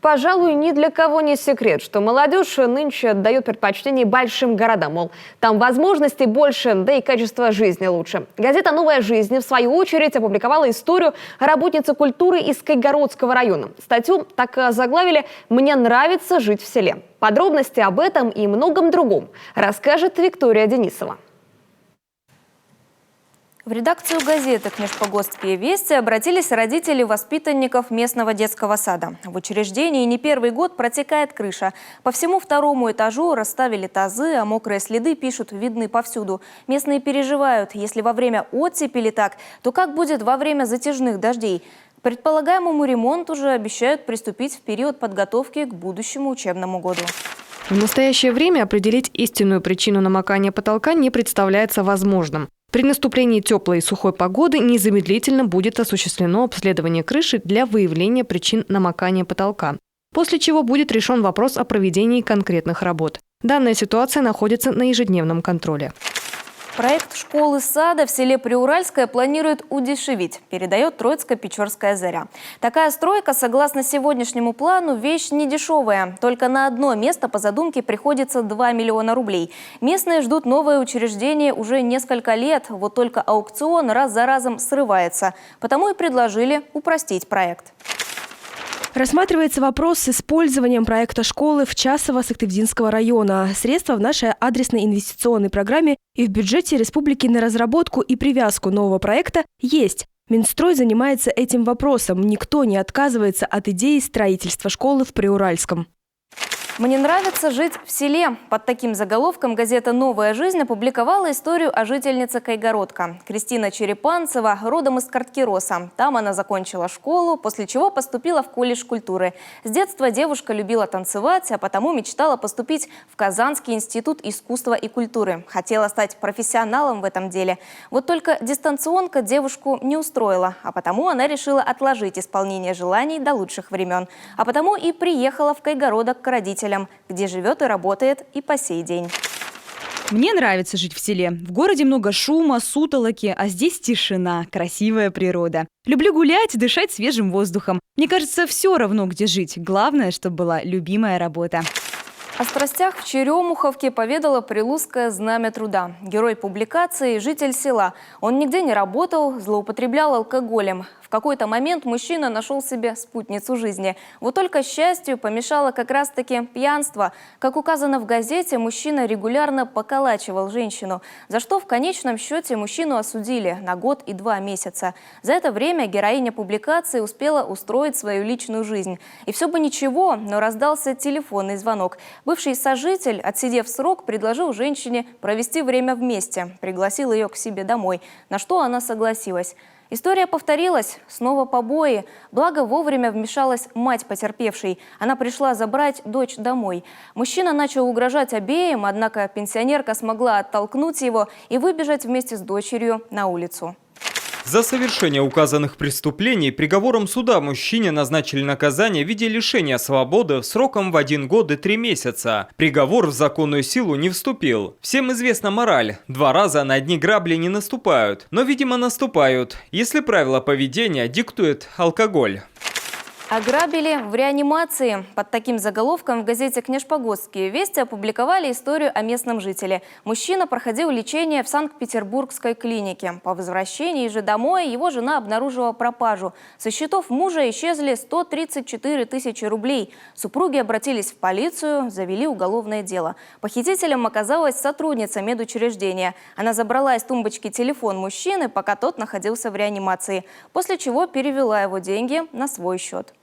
Пожалуй, ни для кого не секрет, что молодежь нынче отдает предпочтение большим городам. Мол, там возможностей больше, да и качество жизни лучше. Газета «Новая жизнь» в свою очередь опубликовала историю работницы культуры из Кайгородского района. Статью так заглавили «Мне нравится жить в селе». Подробности об этом и многом другом расскажет Виктория Денисова. В редакцию газеты «Княжпогостские вести» обратились родители воспитанников местного детского сада. В учреждении не первый год протекает крыша. По всему второму этажу расставили тазы, а мокрые следы, пишут, видны повсюду. Местные переживают, если во время оттепели так, то как будет во время затяжных дождей? К предполагаемому ремонту же обещают приступить в период подготовки к будущему учебному году. В настоящее время определить истинную причину намокания потолка не представляется возможным. При наступлении теплой и сухой погоды незамедлительно будет осуществлено обследование крыши для выявления причин намокания потолка, после чего будет решен вопрос о проведении конкретных работ. Данная ситуация находится на ежедневном контроле. Проект школы-сада в селе Приуральское планирует удешевить, передает Троицко-Печорская заря. Такая стройка, согласно сегодняшнему плану, вещь недешевая. Только на одно место по задумке приходится 2 миллиона рублей. Местные ждут новое учреждение уже несколько лет, вот только аукцион раз за разом срывается. Потому и предложили упростить проект. Рассматривается вопрос с использованием проекта школы в Часово-Сыктывдинского района. Средства в нашей адресной инвестиционной программе и в бюджете республики на разработку и привязку нового проекта есть. Минстрой занимается этим вопросом. Никто не отказывается от идеи строительства школы в Приуральском. «Мне нравится жить в селе». Под таким заголовком газета «Новая жизнь» опубликовала историю о жительнице Кайгородка. Кристина Черепанцева родом из Карткироса. Там она закончила школу, после чего поступила в колледж культуры. С детства девушка любила танцевать, а потому мечтала поступить в Казанский институт искусства и культуры. Хотела стать профессионалом в этом деле. Вот только дистанционка девушку не устроила, а потому она решила отложить исполнение желаний до лучших времен. А потому и приехала в Кайгородок к родителям, где живет и работает и по сей день. Мне нравится жить в селе. В городе много шума, сутолоки, а здесь тишина, красивая природа. Люблю гулять, дышать свежим воздухом. Мне кажется, все равно, где жить. Главное, чтобы была любимая работа. О страстях в Черемуховке поведала Прилузское знамя труда. Герой публикации – житель села. Он нигде не работал, злоупотреблял алкоголем. В какой-то момент мужчина нашел себе спутницу жизни. Вот только счастью помешало как раз-таки пьянство. Как указано в газете, мужчина регулярно поколачивал женщину, за что в конечном счете мужчину осудили на год и 2 месяца. За это время героиня публикации успела устроить свою личную жизнь. И все бы ничего, но раздался телефонный звонок. Бывший сожитель, отсидев срок, предложил женщине провести время вместе. Пригласил ее к себе домой, на что она согласилась. История повторилась, снова побои. Благо вовремя вмешалась мать потерпевшей. Она пришла забрать дочь домой. Мужчина начал угрожать обеим, однако пенсионерка смогла оттолкнуть его и выбежать вместе с дочерью на улицу. За совершение указанных преступлений приговором суда мужчине назначили наказание в виде лишения свободы сроком в 1 год и 3 месяца. Приговор в законную силу не вступил. Всем известна мораль. 2 раза на одни грабли не наступают. Но, видимо, наступают, если правила поведения диктует алкоголь. Ограбили в реанимации. Под таким заголовком в газете «Княжпогостские вести» опубликовали историю о местном жителе. Мужчина проходил лечение в Санкт-Петербургской клинике. По возвращении же домой его жена обнаружила пропажу. Со счетов мужа исчезли 134 тысячи рублей. Супруги обратились в полицию, завели уголовное дело. Похитителем оказалась сотрудница медучреждения. Она забрала из тумбочки телефон мужчины, пока тот находился в реанимации, после чего перевела его деньги на свой счет.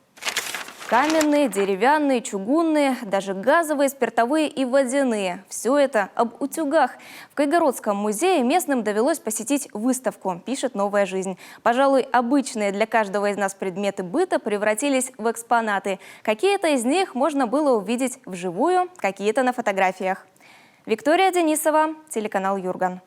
Каменные, деревянные, чугунные, даже газовые, спиртовые и водяные. Все это об утюгах. В Кайгородском музее местным довелось посетить выставку, пишет «Новая жизнь». Пожалуй, обычные для каждого из нас предметы быта превратились в экспонаты. Какие-то из них можно было увидеть вживую, какие-то на фотографиях. Виктория Денисова, телеканал «Юрган».